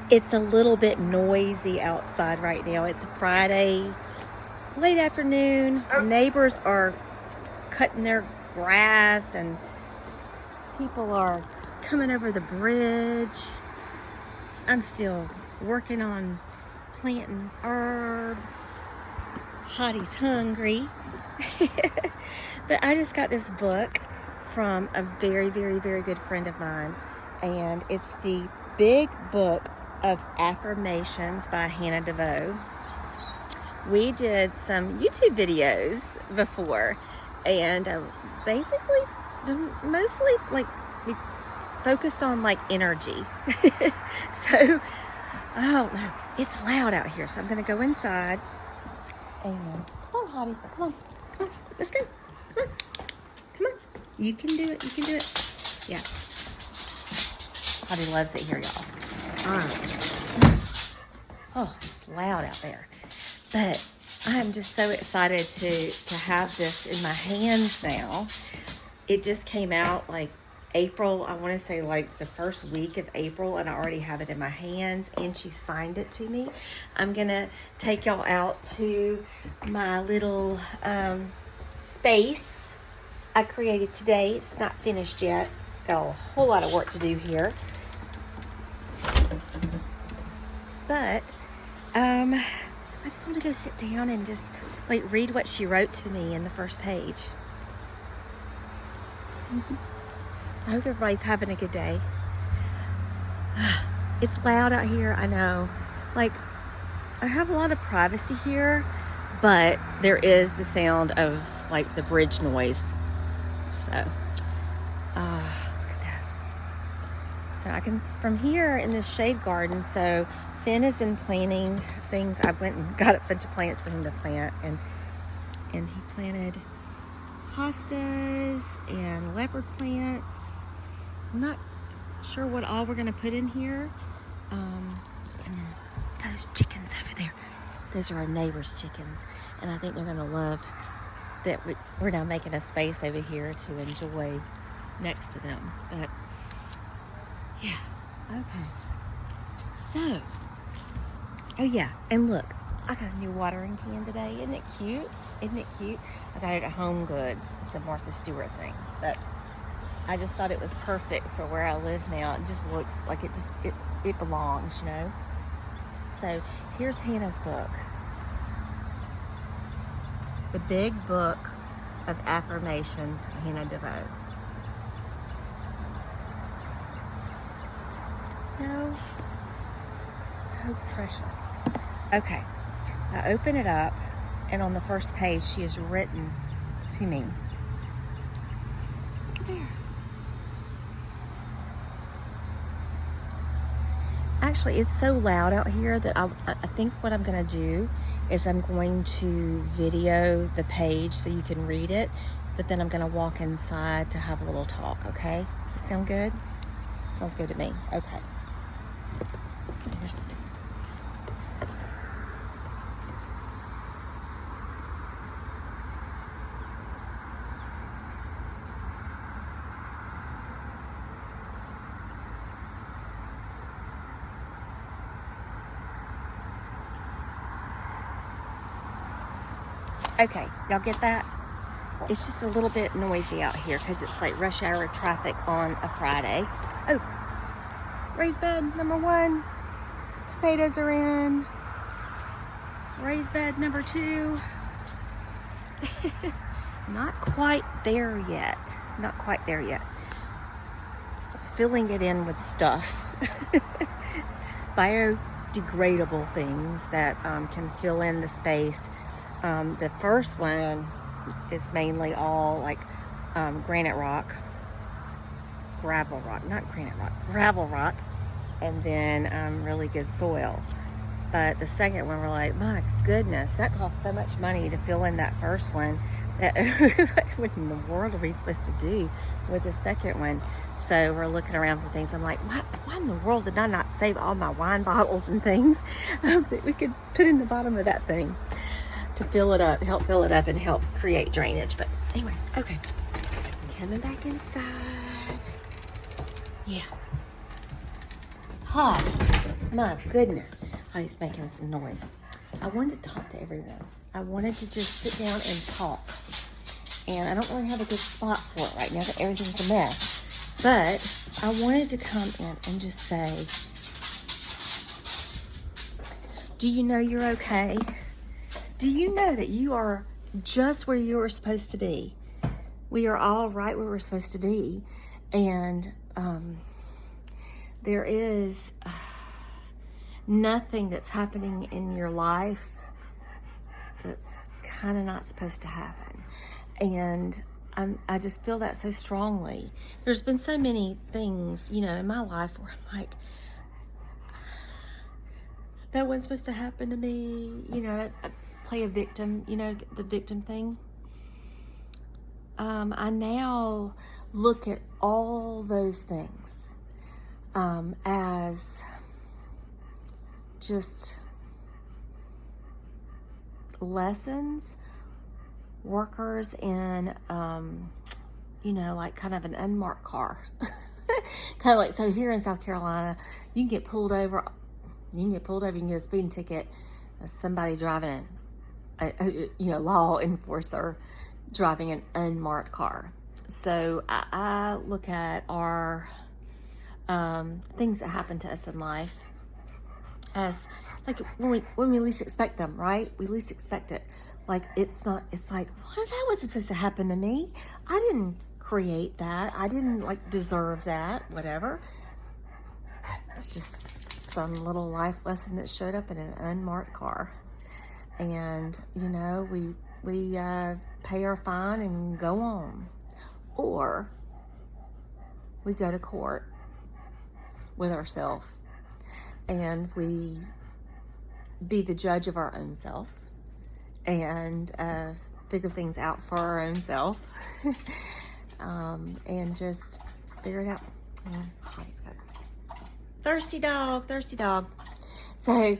It's a little bit noisy outside right now. It's Friday, late afternoon. Neighbors are cutting their grass and people are coming over the bridge. I'm still working on planting herbs. Hottie's hungry. But I just got this book from a very, very, very good friend of mine, and it's the Big Book of Affirmations by Hannah DeVoe. We did some YouTube videos before, and basically, mostly like we focused on like energy. So, I don't know. It's loud out here, so I'm gonna go inside. And come on, Hottie, come on, let's go. Come on. You can do it. You can do it. Yeah. Hottie loves it here, y'all. Oh, it's loud out there. But I'm just so excited to have this in my hands now. It just came out like April, I want to say like the first week of April, and I already have it in my hands, and she signed it to me. I'm going to take y'all out to my little space I created today. It's not finished yet. Got a whole lot of work to do here. But I just want to go sit down and just like read what she wrote to me in the first page. I hope everybody's having a good day. It's loud out here, I know. Like, I have a lot of privacy here, but there is the sound of like the bridge noise. So, look at that. So I can, from here in this shade garden, so Finn is in planting things. I went and got a bunch of plants for him to plant, and he planted hostas and leopard plants. I'm not sure what all we're gonna put in here. And then those chickens over there, those are our neighbor's chickens, and I think they're gonna love that we're now making a space over here to enjoy next to them. But yeah, okay. So, oh yeah, and look, I got a new watering can today. Isn't it cute? Isn't it cute? I got it at Home Goods. It's a Martha Stewart thing, but I just thought it was perfect for where I live now. It just looks like it belongs, you know? So here's Hannah's book. The Big Book of Affirmations, Hannah DeVoe. No. So precious. Okay. I open it up, and on the first page, she has written to me. There. Actually, it's so loud out here that I think what I'm going to do is I'm going to video the page so you can read it, but then I'm going to walk inside to have a little talk, okay? Does that sound good? Sounds good to me. Okay. Okay, y'all get that? It's just a little bit noisy out here because it's like rush hour traffic on a Friday. Oh, raised bed number 1. Tomatoes are in. Raised bed number 2. Not quite there yet. Not quite there yet. Filling it in with stuff. Biodegradable things that can fill in the space. The first one is mainly all like granite rock, gravel rock, not granite rock, gravel rock, and then really good soil. But the second one, we're like, my goodness, that cost so much money to fill in that first one. That what in the world are we supposed to do with the second one? So we're looking around for things. I'm like, why in the world did I not save all my wine bottles and things that we could put in the bottom of that thing to fill it up, help fill it up and help create drainage. But anyway, okay. Coming back inside. Yeah. Hi. My goodness. Oh, he's making some noise. I wanted to talk to everyone. I wanted to just sit down and talk. And I don't really have a good spot for it right now because everything's a mess. But I wanted to come in and just say, do you know you're okay? Do you know that you are just where you were supposed to be? We are all right where we're supposed to be. And there is nothing that's happening in your life that's kind of not supposed to happen. And I just feel that so strongly. There's been so many things, you know, in my life where I'm like, that wasn't supposed to happen to me. You know, I play a victim, you know, the victim thing. I now look at all those things as just lessons, workers in, you know, like kind of an unmarked car. Kind of like, so here in South Carolina, you can get pulled over. You can get a speeding ticket. Somebody driving, you know, law enforcer driving an unmarked car. So I look at our things that happen to us in life as like when we least expect them, right? We least expect it. Like it's like, well, that wasn't supposed to happen to me. I didn't create that. I didn't like deserve that, whatever. It's just some little life lesson that showed up in an unmarked car. And, you know, we pay our fine and go on. Or we go to court with ourselves and we be the judge of our own self and figure things out for our own self and just figure it out. Oh, he's got thirsty dog. So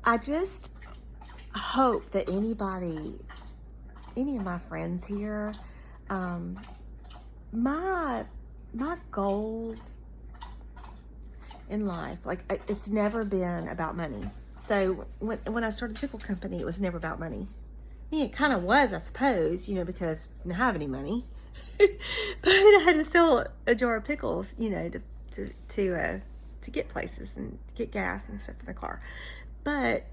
I just hope that any of my friends here, my goal in life, like it's never been about money. So when I started the pickle company, it was never about money. I mean, it kind of was, I suppose, you know, because I didn't have any money. But I had to sell a jar of pickles, you know, to get places and get gas and stuff in the car. But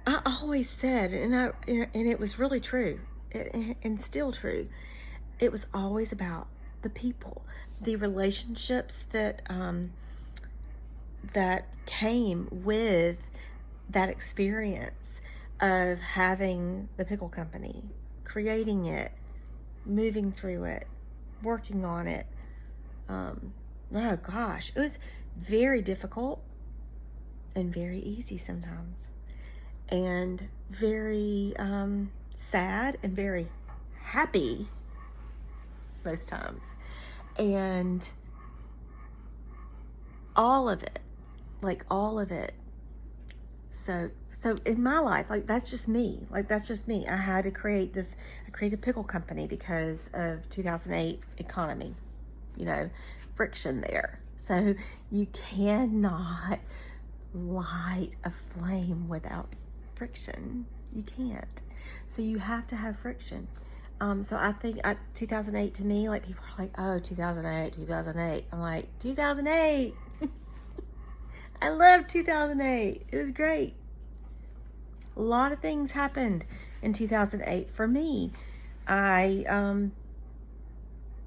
I always said, and it was really true, and still true, it was always about the people, the relationships that that came with that experience of having the pickle company, creating it, moving through it, working on it. Oh gosh, it was very difficult and very easy sometimes, and very sad and very happy most times, and all of it, so in my life, like that's just me. I had to create a pickle company because of 2008 economy, you know, friction there. So you cannot light a flame without friction. You can't. So you have to have friction. So I think 2008 to me, like people are like, oh, 2008. I'm like, 2008. I love 2008. It was great. A lot of things happened in 2008 for me. I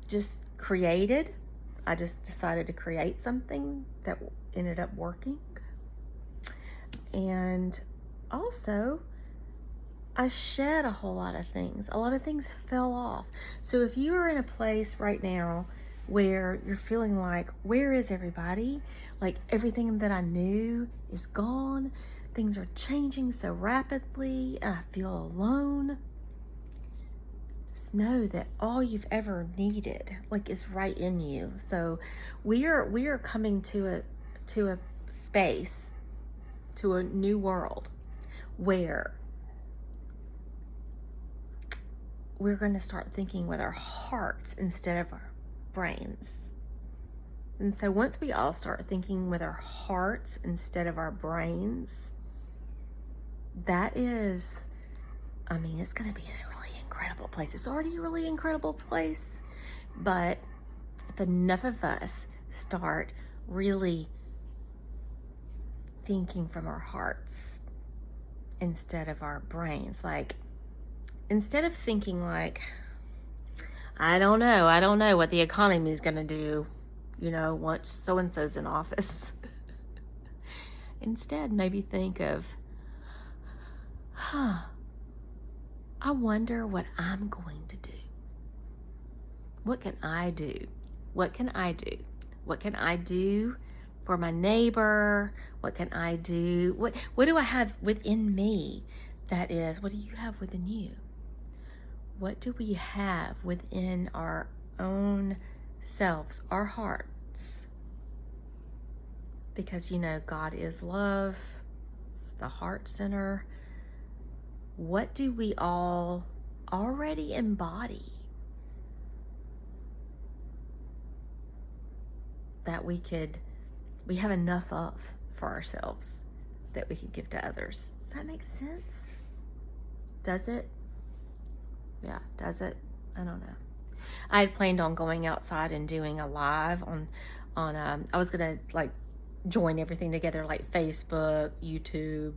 just created. I just decided to create something that ended up working. And also, I shed a whole lot of things. A lot of things fell off. So if you are in a place right now where you're feeling like, where is everybody? Like everything that I knew is gone. Things are changing so rapidly. I feel alone. Just know that all you've ever needed, like, is right in you. So we are coming to a space, to a new world where we're going to start thinking with our hearts instead of our brains. And so once we all start thinking with our hearts instead of our brains, that is, I mean, it's going to be a really incredible place. It's already a really incredible place. But if enough of us start really thinking from our hearts instead of our brains, like, instead of thinking like, I don't know what the economy is going to do, once so-and-so's in office. Instead, maybe think of, I wonder what I'm going to do. What can I do? What can I do? What can I do for my neighbor? What can I do? What do I have within me? That is, what do you have within you? What do we have within our own selves, our hearts? Because, God is love. It's the heart center. What do we all already embody that we have enough of for ourselves that we could give to others? Does that make sense? Does it? Yeah, does it? I don't know. I had planned on going outside and doing a live on I was gonna like join everything together, like Facebook, YouTube,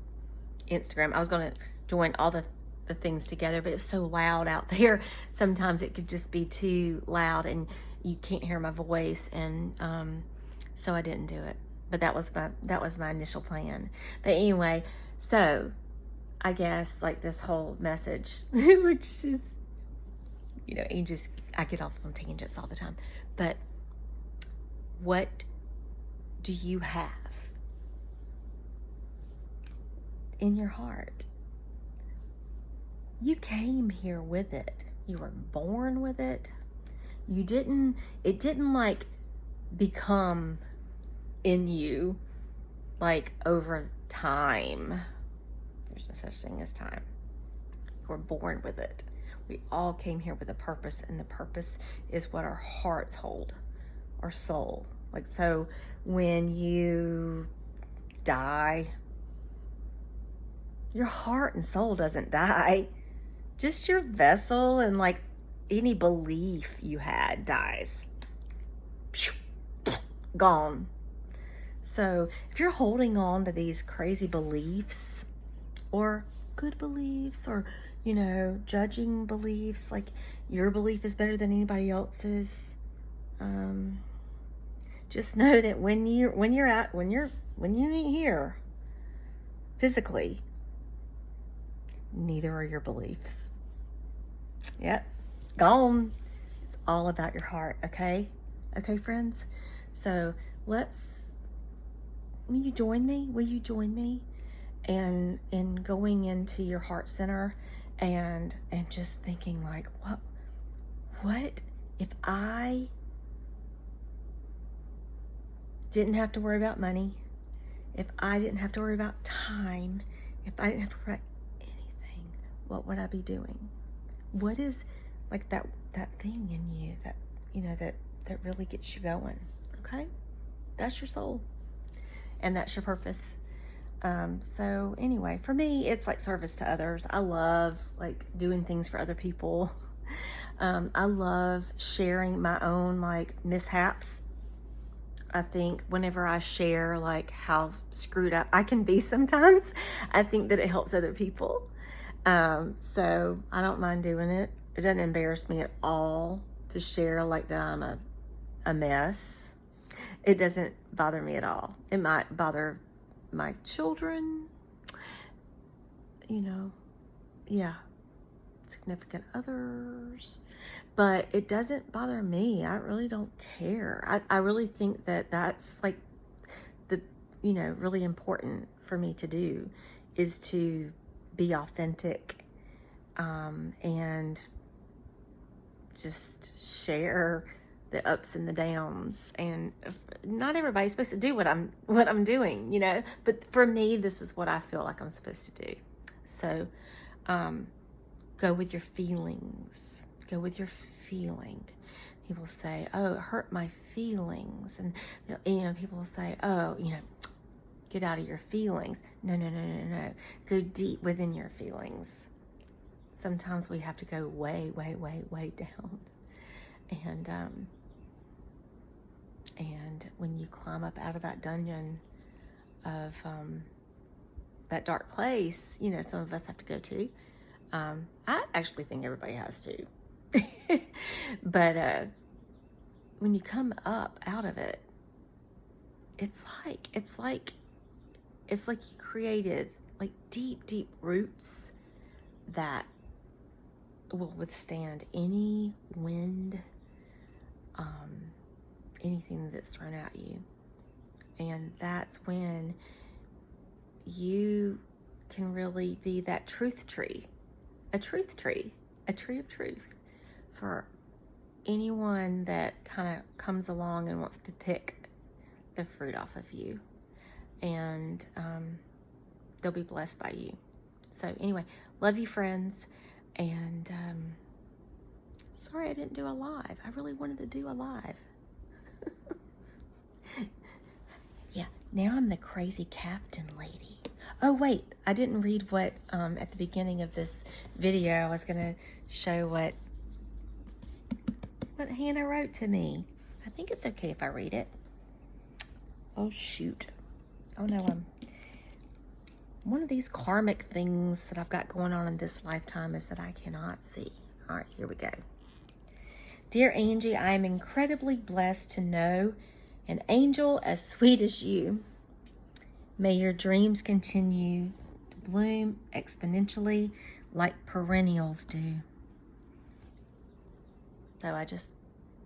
Instagram. I was gonna join all the things together, but it's so loud out there. Sometimes it could just be too loud and you can't hear my voice, and so I didn't do it. But that was my initial plan. But anyway, so I guess like this whole message, which is, I get off on tangents all the time. But what do you have in your heart? You came here with it. You were born with it. It didn't like become in you like over time. There's no such thing as time. You were born with it. We all came here with a purpose, and the purpose is what our hearts hold, our soul. Like, so when you die, your heart and soul doesn't die. Just your vessel and like any belief you had dies. Gone. So if you're holding on to these crazy beliefs or good beliefs or, judging beliefs, like your belief is better than anybody else's, just know that when you ain't here physically, neither are your beliefs. Yep, gone. It's all about your heart, okay? Okay, friends? So will you join me? Will you join me in going into your heart center and just thinking like, what if I didn't have to worry about money, if I didn't have to worry about time, if I didn't have to worry about anything, what would I be doing? What is like that thing in you that really gets you going? Okay? That's your soul. And that's your purpose. So anyway, for me, it's like service to others. I love like doing things for other people. I love sharing my own like mishaps. I think whenever I share like how screwed up I can be sometimes, I think that it helps other people. So I don't mind doing it. It doesn't embarrass me at all to share like that I'm a mess. It doesn't bother me at all. It might bother my children, significant others, but it doesn't bother me. I really don't care. I really think that that's like the, really important for me to do is to be authentic, and just share the ups and the downs. And not everybody's supposed to do what I'm doing, but for me, this is what I feel like I'm supposed to do. So, go with your feelings. Go with your feeling. people say, oh, it hurt my feelings. And, you know, people say, oh, you know, get out of your feelings. No, no, no, no, no. Go deep within your feelings. Sometimes we have to go way, way, way, way down. And when you climb up out of that dungeon of that dark place, you know, some of us have to go to. I actually think everybody has to. But when you come up out of it, it's like you created like deep, deep roots that will withstand any wind, anything that's thrown at you. And that's when you can really be that truth tree, a tree of truth for anyone that kind of comes along and wants to pick the fruit off of you. And they'll be blessed by you. So anyway, love you, friends. And sorry I didn't do a live. I really wanted to do a live. Yeah, now I'm the crazy captain lady. Oh wait, I didn't read what at the beginning of this video. I was gonna show what Hannah wrote to me. I think it's okay if I read it. Oh shoot. Oh no, one of these karmic things that I've got going on in this lifetime is that I cannot see. All right, here we go. Dear Angie, I am incredibly blessed to know an angel as sweet as you. May your dreams continue to bloom exponentially like perennials do. So I just,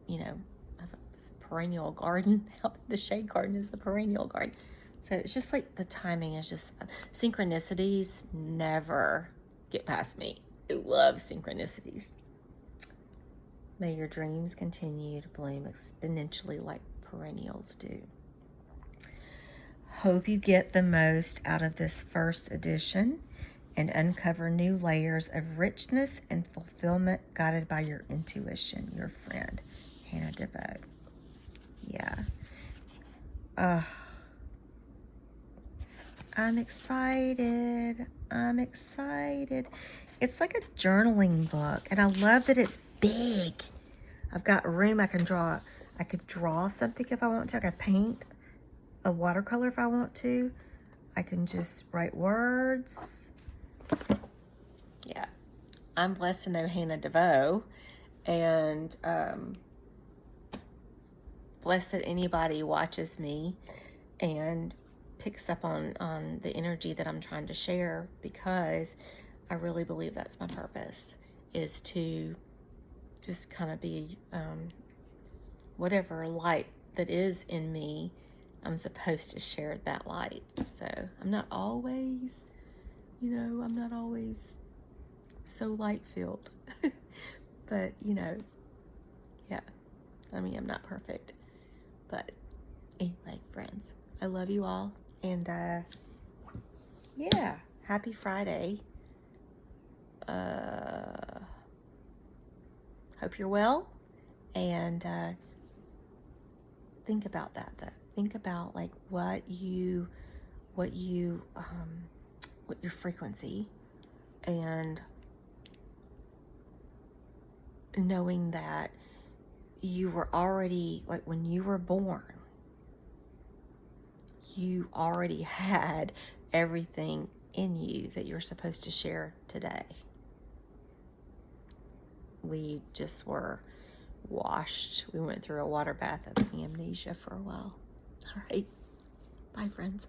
you know, have this perennial garden. The shade garden is the perennial garden. So it's just like the timing is just, synchronicities never get past me. I love synchronicities. May your dreams continue to bloom exponentially like perennials do. Hope you get the most out of this first edition and uncover new layers of richness and fulfillment guided by your intuition. Your friend, Hannah DeVoe. Yeah. I'm excited. I'm excited. It's like a journaling book, and I love that it's big. I've got room. I could draw something if I want to. I could paint a watercolor if I want to. I can just write words. Yeah. I'm blessed to know Hannah DeVoe, and blessed that anybody watches me and picks up on the energy that I'm trying to share, because I really believe that's my purpose, is to just kind of be whatever light that is in me, I'm supposed to share that light. So I'm not always, you know, I'm not always so light filled. But, you know, yeah, I mean, I'm not perfect. But anyway, friends, I love you all. And yeah, happy Friday. Hope you're well. And think about that, though. Think about like what your frequency, and knowing that you were already, like when you were born, you already had everything in you that you're supposed to share today. We just were washed. We went through a water bath of amnesia for a while. All right. Bye, friends.